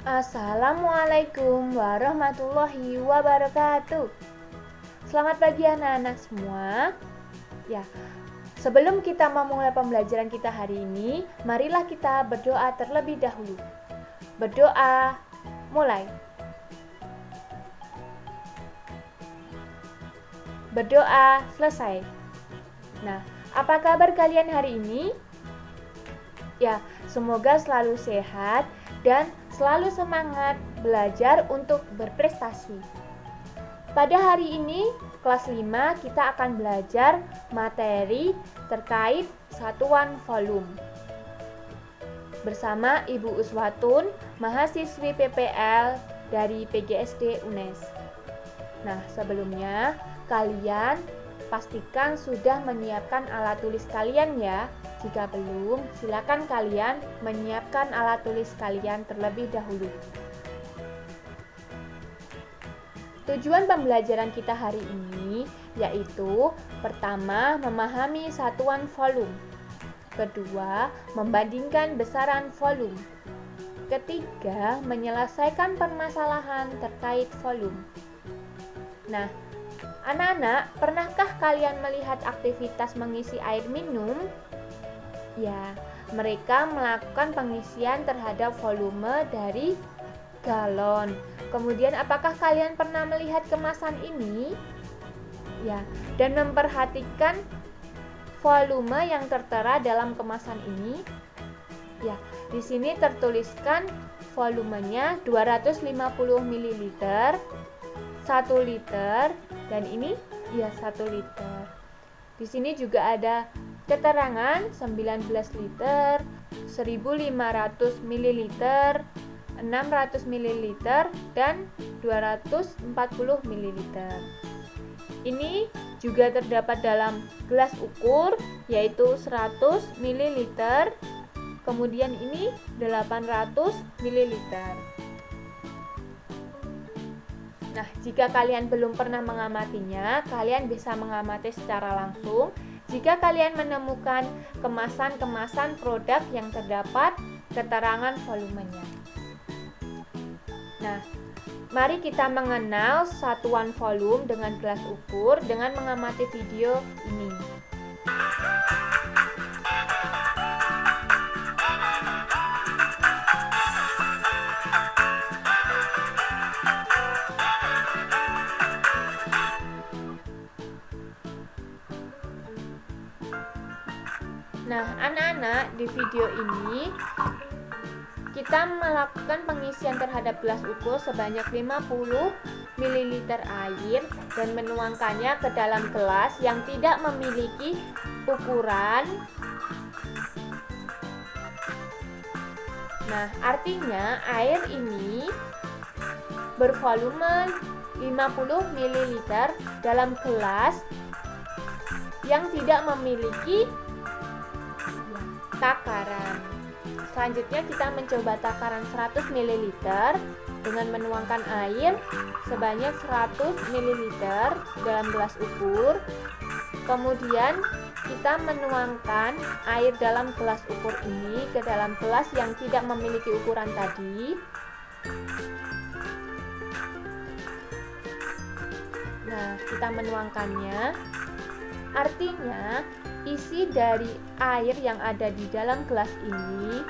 Assalamualaikum warahmatullahi wabarakatuh. Selamat pagi anak-anak semua. Ya, sebelum kita memulai pembelajaran kita hari ini, marilah kita berdoa terlebih dahulu. Berdoa, mulai. Berdoa, selesai. Nah, apa kabar kalian hari ini? Ya, semoga selalu sehat dan selalu semangat belajar untuk berprestasi. Pada hari ini, kelas 5, kita akan belajar materi terkait satuan volume. Bersama Ibu Uswatun, mahasiswi PPL dari PGSD UNES. Nah, sebelumnya kalian pastikan sudah menyiapkan alat tulis kalian ya. Jika belum, silakan kalian menyiapkan alat tulis kalian terlebih dahulu. Tujuan pembelajaran kita hari ini yaitu pertama, memahami satuan volume. Kedua, membandingkan besaran volume. Ketiga, menyelesaikan permasalahan terkait volume. Nah, anak-anak, pernahkah kalian melihat aktivitas mengisi air minum? Ya, mereka melakukan pengisian terhadap volume dari galon. Kemudian, apakah kalian pernah melihat kemasan ini? Ya, dan memperhatikan volume yang tertera dalam kemasan ini. Ya, di sini tertuliskan volumenya 250 ml, 1 liter, dan ini ya 1 liter. Di sini juga ada keterangan 19 liter, 1500 ml, 600 ml, dan 240 ml. Ini juga terdapat dalam gelas ukur yaitu 100 ml, kemudian ini 800 ml. Nah, jika kalian belum pernah mengamatinya, kalian bisa mengamati secara langsung jika kalian menemukan kemasan-kemasan produk yang terdapat keterangan volumenya. Nah, mari kita mengenal satuan volume dengan gelas ukur dengan mengamati video ini. Nah, anak-anak, di video ini kita melakukan pengisian terhadap gelas ukur sebanyak 50 ml air dan menuangkannya ke dalam gelas yang tidak memiliki ukuran. Nah, artinya air ini bervolume 50 ml dalam gelas yang tidak memiliki takaran. Selanjutnya kita mencoba takaran 100 ml dengan menuangkan air sebanyak 100 ml dalam gelas ukur. Kemudian kita menuangkan air dalam gelas ukur ini ke dalam gelas yang tidak memiliki ukuran tadi. Nah, kita menuangkannya. Artinya isi dari air yang ada di dalam gelas ini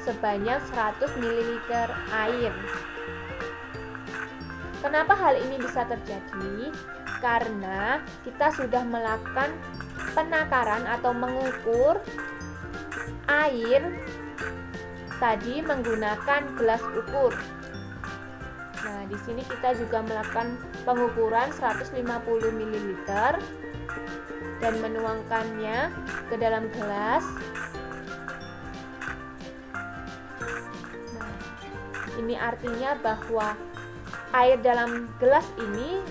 sebanyak 100 ml air. Kenapa hal ini bisa terjadi? Karena kita sudah melakukan penakaran atau mengukur air tadi menggunakan gelas ukur. Nah, di sini kita juga melakukan pengukuran 150 ml dan menuangkannya ke dalam gelas. Nah, ini artinya bahwa air dalam gelas ini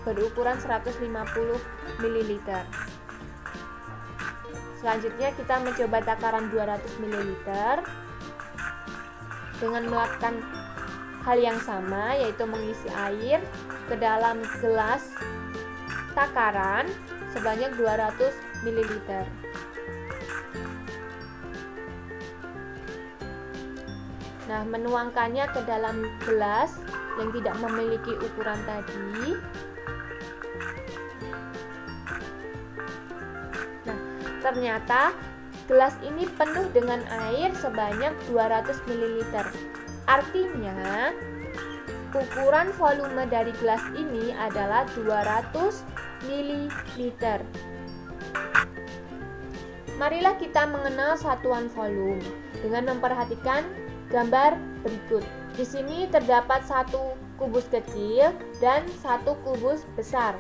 berukuran 150 ml. Selanjutnya kita mencoba takaran 200 ml dengan melakukan hal yang sama, yaitu mengisi air ke dalam gelas takaran sebanyak 200 ml. Nah, menuangkannya ke dalam gelas yang tidak memiliki ukuran tadi. Nah, ternyata gelas ini penuh dengan air sebanyak 200 ml. Artinya, ukuran volume dari gelas ini adalah 200 ml. Marilah kita mengenal satuan volume dengan memperhatikan gambar berikut. Di sini terdapat satu kubus kecil dan satu kubus besar.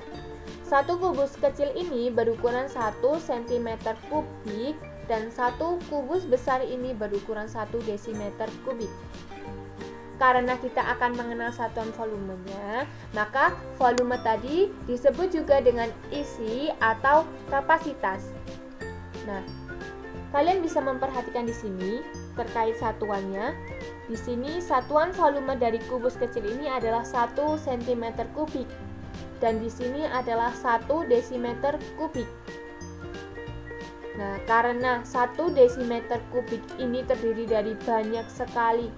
Satu kubus kecil ini berukuran 1 cm kubik dan satu kubus besar ini berukuran 1 desimeter kubik. Karena kita akan mengenal satuan volumenya, maka volume tadi disebut juga dengan isi atau kapasitas. Nah, kalian bisa memperhatikan di sini terkait satuannya. Di sini satuan volume dari kubus kecil ini adalah 1 cm kubik dan di sini adalah 1 desimeter kubik. Nah, karena 1 desimeter kubik ini terdiri dari banyak sekali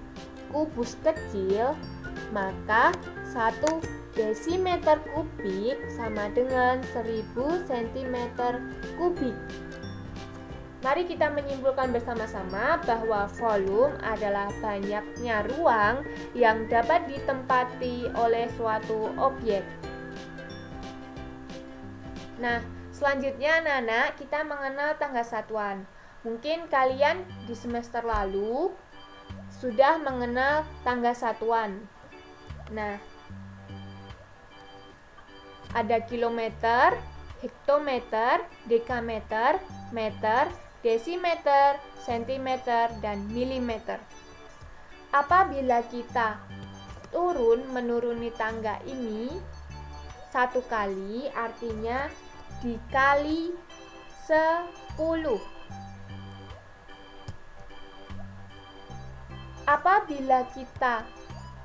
kubus kecil, maka 1 desimeter kubik sama dengan 1000 cm kubik. Mari kita menyimpulkan bersama-sama bahwa volume adalah banyaknya ruang yang dapat ditempati oleh suatu objek. Nah, selanjutnya anak-anak, kita mengenal tangga satuan. Mungkin kalian di semester lalu sudah mengenal tangga satuan. Nah, ada kilometer, hektometer, dekameter, meter, desimeter, sentimeter, dan milimeter. Apabila kita menuruni tangga ini satu kali, artinya dikali 10. Apabila kita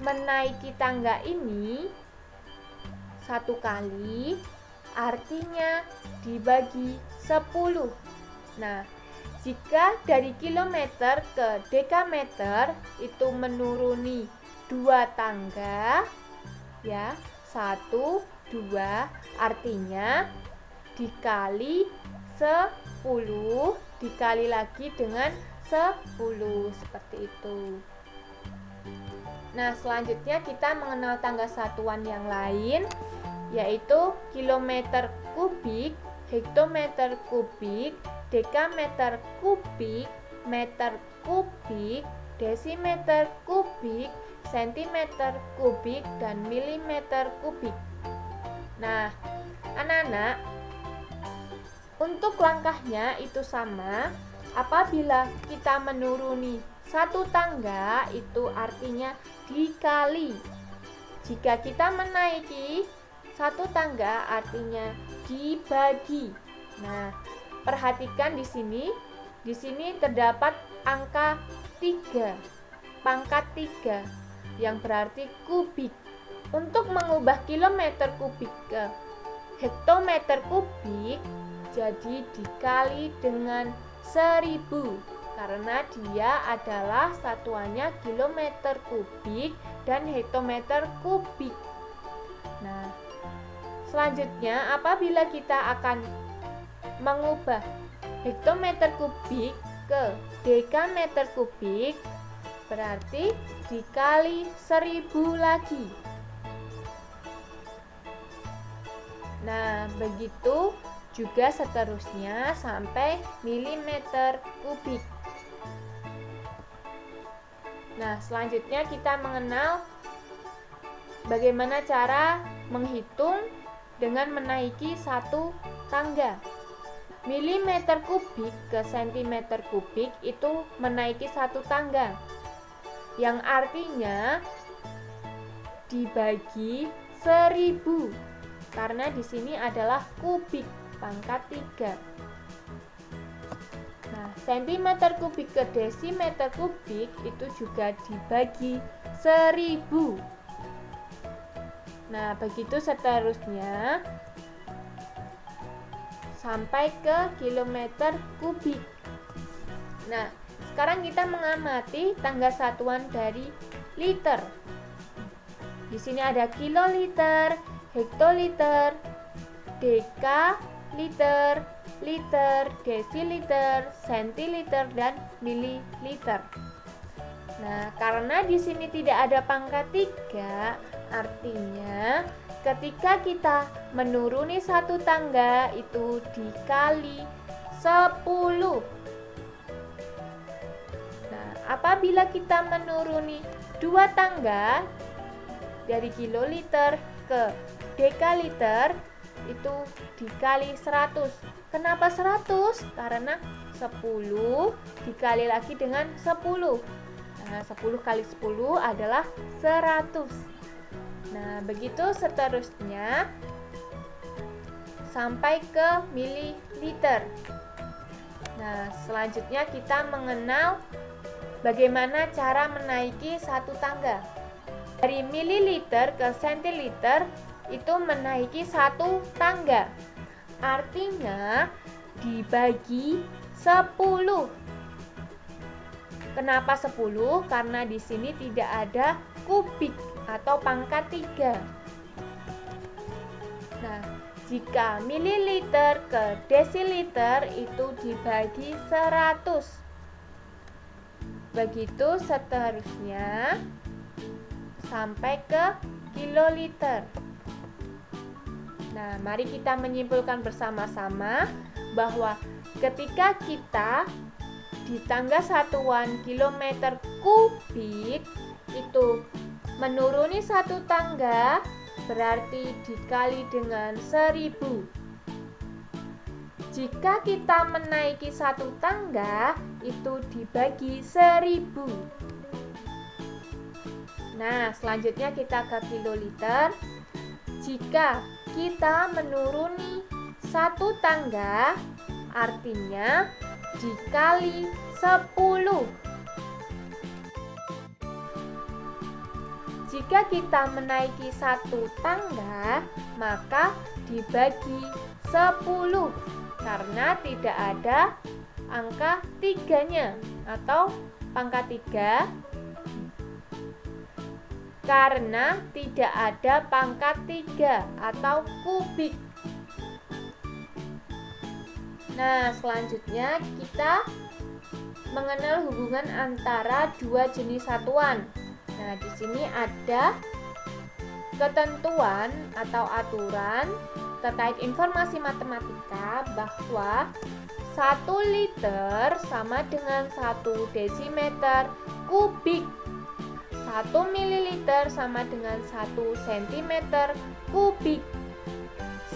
menaiki tangga ini satu kali, artinya dibagi 10. Nah, jika dari kilometer ke dekameter itu menuruni 2 tangga, ya, 1, 2, artinya dikali 10, dikali lagi dengan 10, seperti itu. Nah, selanjutnya kita mengenal tangga satuan yang lain, yaitu kilometer kubik, hektometer kubik, dekameter kubik, meter kubik, desimeter kubik, sentimeter kubik, dan milimeter kubik. Nah, anak-anak, untuk langkahnya itu sama. Apabila kita menuruni satu tangga, itu artinya dikali. Jika kita menaiki satu tangga, artinya dibagi. Nah, perhatikan di sini. Di sini terdapat angka 3, pangkat 3, yang berarti kubik. Untuk mengubah kilometer kubik ke hektometer kubik, jadi dikali dengan 1000, karena dia adalah satuannya kilometer kubik dan hektometer kubik. Nah, selanjutnya apabila kita akan mengubah hektometer kubik ke dekameter kubik, berarti dikali 1000 lagi. Nah, begitu juga seterusnya sampai milimeter kubik. Nah, selanjutnya kita mengenal bagaimana cara menghitung dengan menaiki satu tangga. Milimeter kubik ke sentimeter kubik itu menaiki satu tangga, yang artinya dibagi 1000, karena di sini adalah kubik, pangkat 3. Nah, sentimeter kubik ke desimeter kubik itu juga dibagi 1000. Nah, begitu seterusnya sampai ke kilometer kubik. Nah, Sekarang kita mengamati tangga satuan dari liter. Di sini ada kiloliter, hektoliter, dekaliter, liter, desiliter, sentiliter, dan mililiter. Nah, karena di sini tidak ada pangkat 3, artinya ketika kita menuruni satu tangga itu dikali 10. Nah, apabila kita menuruni 2 tangga dari kiloliter ke dekaliter itu dikali 100. Kenapa 100? Karena 10 dikali lagi dengan 10. Nah, 10 kali 10 adalah 100. Nah, begitu seterusnya sampai ke mililiter. Nah, selanjutnya kita mengenal bagaimana cara menaiki satu tangga. Dari mililiter ke sentiliter itu menaiki satu tangga. Artinya dibagi 10. Kenapa 10? Karena di sini tidak ada kubik atau pangkat 3. Nah, jika mililiter ke desiliter itu dibagi 100. Begitu seterusnya sampai ke kiloliter. Nah, mari kita menyimpulkan bersama-sama bahwa ketika kita di tangga satuan kilometer kubik itu menuruni satu tangga berarti dikali dengan 1000. Jika kita menaiki satu tangga itu dibagi 1000. Nah, selanjutnya kita ke kiloliter. Jika kita menuruni satu tangga, artinya dikali 10. Jika kita menaiki satu tangga, maka dibagi 10 karena tidak ada angka 3-nya atau pangkat 3. Karena tidak ada pangkat 3 atau kubik. Nah, selanjutnya kita mengenal hubungan antara dua jenis satuan. Nah, di sini ada ketentuan atau aturan terkait informasi matematika bahwa 1 liter sama dengan 1 desimeter kubik. 1 mililiter sama dengan 1 cm kubik.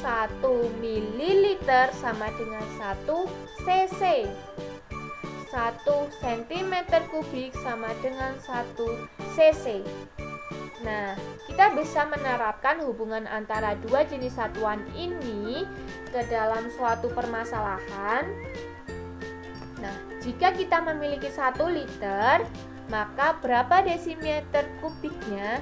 1 mililiter sama dengan 1 cc. 1 cm kubik sama dengan 1 cc. Nah, kita bisa menerapkan hubungan antara dua jenis satuan ini ke dalam suatu permasalahan. Nah, jika kita memiliki 1 liter, maka berapa desimeter kubiknya?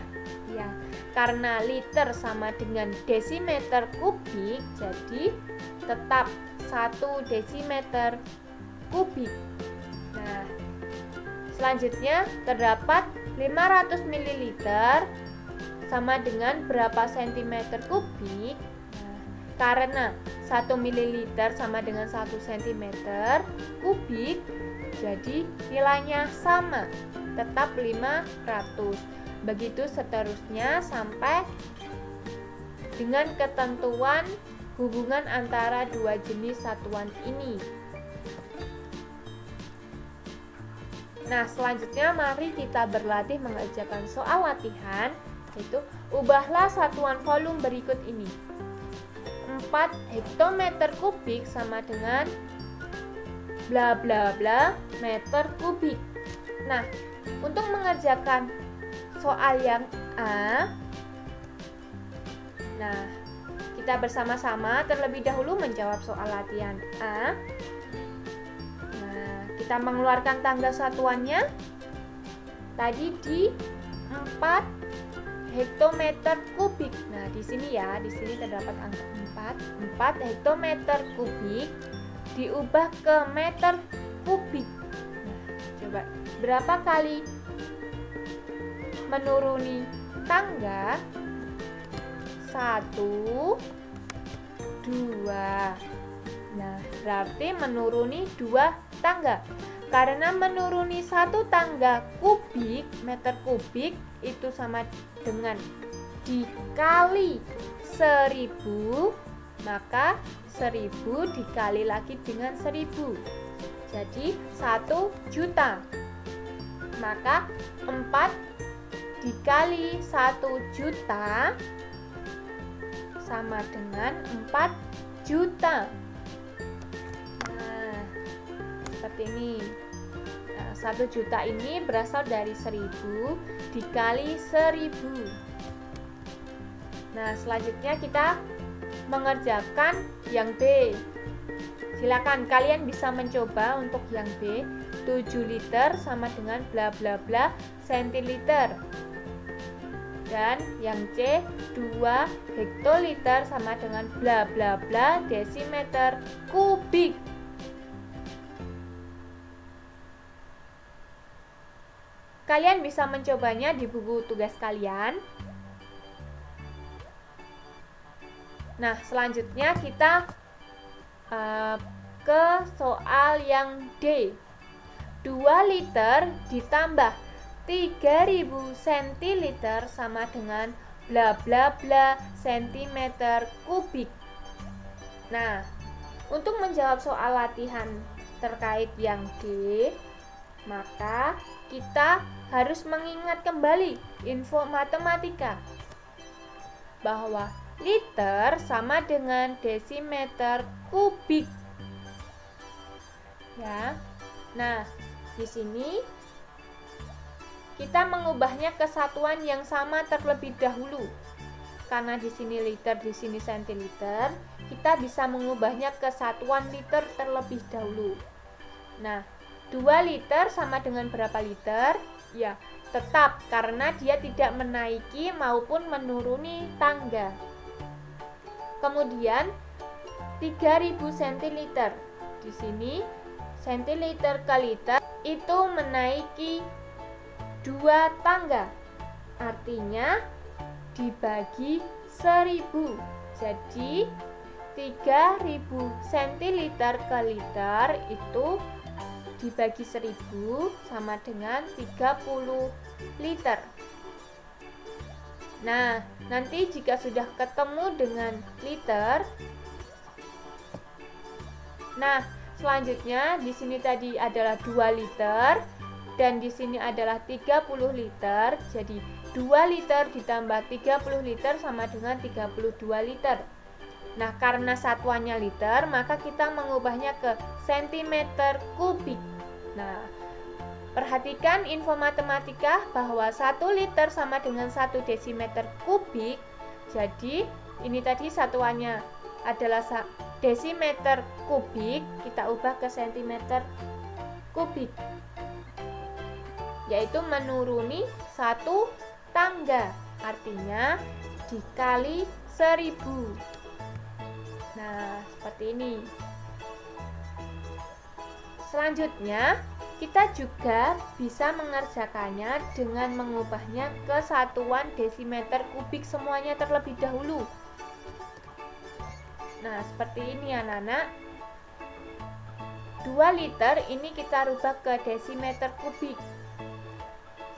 Ya, karena liter sama dengan desimeter kubik, jadi tetap 1 desimeter kubik. Nah, selanjutnya terdapat 500 ml sama dengan berapa cm kubik? Nah, karena 1 ml sama dengan 1 cm kubik, jadi nilainya sama, tetap 500. Begitu seterusnya sampai dengan ketentuan hubungan antara dua jenis satuan ini. Nah, selanjutnya mari kita berlatih mengerjakan soal latihan, yaitu ubahlah satuan volume berikut ini. 4 hektometer kubik sama dengan bla bla bla meter kubik. Nah, untuk mengerjakan soal yang A, nah, kita bersama-sama terlebih dahulu menjawab soal latihan A. Nah, kita mengeluarkan tangga satuannya tadi di 4 hektometer kubik. Nah, di sini ya, di sini terdapat angka 4 hektometer kubik diubah ke meter kubik. Nah, Coba, berapa kali menuruni tangga? 1, 2. Nah, berarti menuruni 2 tangga. Karena menuruni 1 tangga kubik, meter kubik, itu sama dengan dikali 1000, maka 1000 dikali lagi dengan 1000. Jadi 1 juta. Maka 4 dikali 1 juta sama dengan 4 juta. Nah, seperti ini. Nah, 1 juta ini berasal dari 1000 dikali 1000. Nah, selanjutnya kita mengerjakan yang B. Silakan kalian bisa mencoba untuk yang B. 7 liter sama dengan bla bla bla sentiliter. Dan yang C, 2 hektoliter sama dengan bla bla bla desimeter kubik. Kalian bisa mencobanya di buku tugas kalian. Nah, selanjutnya kita ke soal yang D. 2 liter ditambah 3000 centiliter sama dengan bla bla bla sentimeter kubik. Nah, untuk menjawab soal latihan terkait yang D, maka kita harus mengingat kembali info matematika bahwa liter sama dengan desimeter kubik. Ya. Nah, di sini kita mengubahnya ke satuan yang sama terlebih dahulu. Karena di sini liter, di sini sentiliter, kita bisa mengubahnya ke satuan liter terlebih dahulu. Nah, 2 liter sama dengan berapa liter? Ya, tetap karena dia tidak menaiki maupun menuruni tangga. Kemudian 3000 centiliter. Di sini centiliter ke liter itu menaiki 2 tangga, artinya dibagi 1000. Jadi 3000 centiliter ke liter itu dibagi 1000 sama dengan 30 liter. Nah, nanti jika sudah ketemu dengan liter, nah selanjutnya di sini tadi adalah 2 liter dan di sini adalah 30 liter. Jadi 2 liter ditambah 30 liter sama dengan 32 liter. Nah, karena satuannya liter, maka kita mengubahnya ke sentimeter kubik. Nah, perhatikan info matematika bahwa 1 liter sama dengan 1 desimeter kubik. Jadi, ini tadi satuannya adalah desimeter kubik, kita ubah ke sentimeter kubik, yaitu menuruni 1 tangga, artinya dikali 1000. Nah, seperti ini. Selanjutnya, kita juga bisa mengerjakannya dengan mengubahnya ke satuan desimeter kubik semuanya terlebih dahulu. Nah, seperti ini anak-anak. 2 liter ini kita rubah ke desimeter kubik.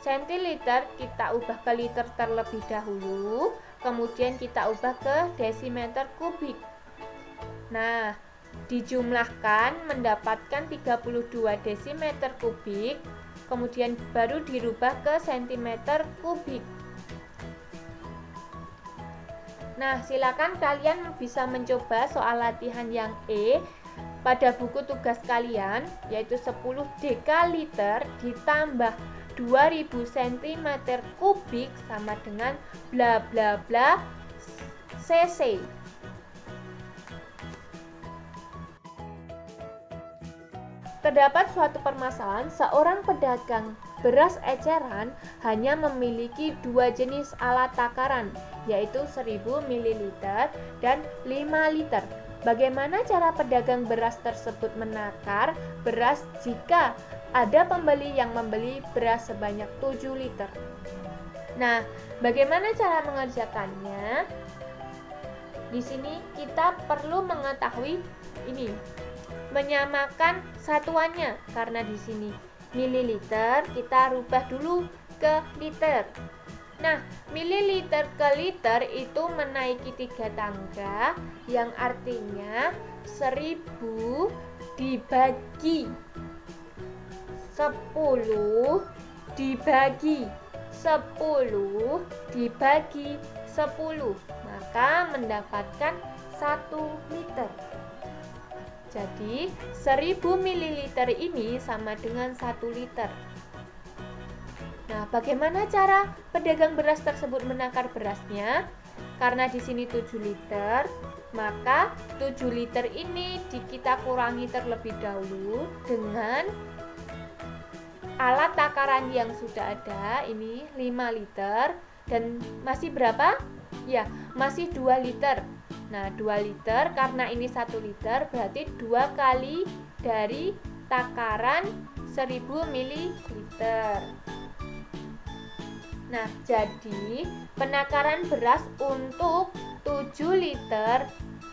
Sentiliter kita ubah ke liter terlebih dahulu, kemudian kita ubah ke desimeter kubik. Nah, dijumlahkan mendapatkan 32 desimeter kubik, kemudian baru dirubah ke sentimeter kubik. Nah, silakan kalian bisa mencoba soal latihan yang E pada buku tugas kalian, yaitu 10 dekaliter ditambah 2000 cm kubik sama dengan bla bla bla cc. Terdapat suatu permasalahan, seorang pedagang beras eceran hanya memiliki 2 jenis alat takaran, yaitu 1000 ml dan 5 liter. bagaimana cara pedagang beras tersebut menakar beras jika ada pembeli yang membeli beras sebanyak 7 liter? Nah, bagaimana cara mengerjakannya? Di sini kita perlu mengetahui ini, menyamakan satuannya, karena di sini mililiter kita rubah dulu ke liter. Nah, mililiter ke liter itu menaiki 3 tangga, yang artinya 1000 dibagi 10 dibagi 10 dibagi 10, maka mendapatkan 1 liter. Jadi 1000 ml ini sama dengan 1 liter. Nah, bagaimana cara pedagang beras tersebut menakar berasnya? Karena di sini 7 liter, maka 7 liter ini kita kurangi terlebih dahulu dengan alat takaran yang sudah ada. Ini 5 liter dan masih berapa? Ya, masih 2 liter. Nah, 2 liter karena ini 1 liter berarti 2 kali dari takaran 1000 ml. Nah, jadi penakaran beras untuk 7 liter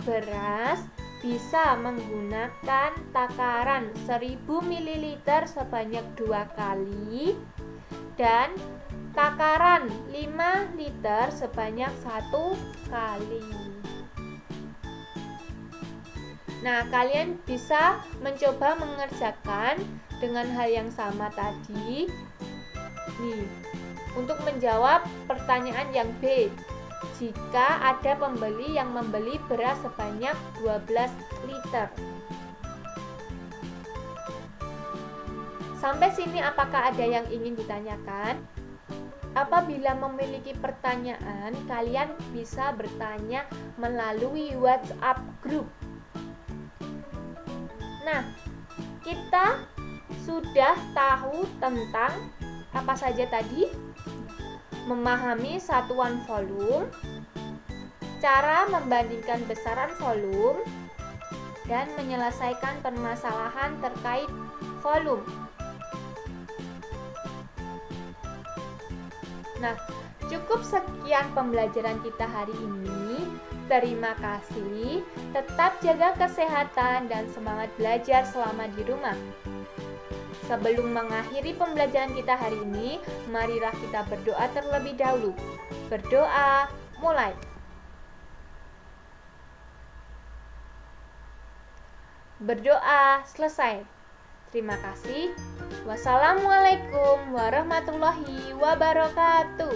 beras bisa menggunakan takaran 1000 ml sebanyak 2 kali dan takaran 5 liter sebanyak 1 kali. Nah, kalian bisa mencoba mengerjakan dengan hal yang sama tadi. Nih, untuk menjawab pertanyaan yang B, jika ada pembeli yang membeli beras sebanyak 12 liter. Sampai sini apakah ada yang ingin ditanyakan? Apabila memiliki pertanyaan, kalian bisa bertanya melalui WhatsApp group. Nah, kita sudah tahu tentang apa saja tadi? Memahami satuan volume, cara membandingkan besaran volume, dan menyelesaikan permasalahan terkait volume. Nah, cukup sekian pembelajaran kita hari ini. Terima kasih. Tetap jaga kesehatan dan semangat belajar selama di rumah. Sebelum mengakhiri pembelajaran kita hari ini, marilah kita berdoa terlebih dahulu. Berdoa, mulai. Berdoa, selesai. Terima kasih. Wassalamualaikum warahmatullahi wabarakatuh.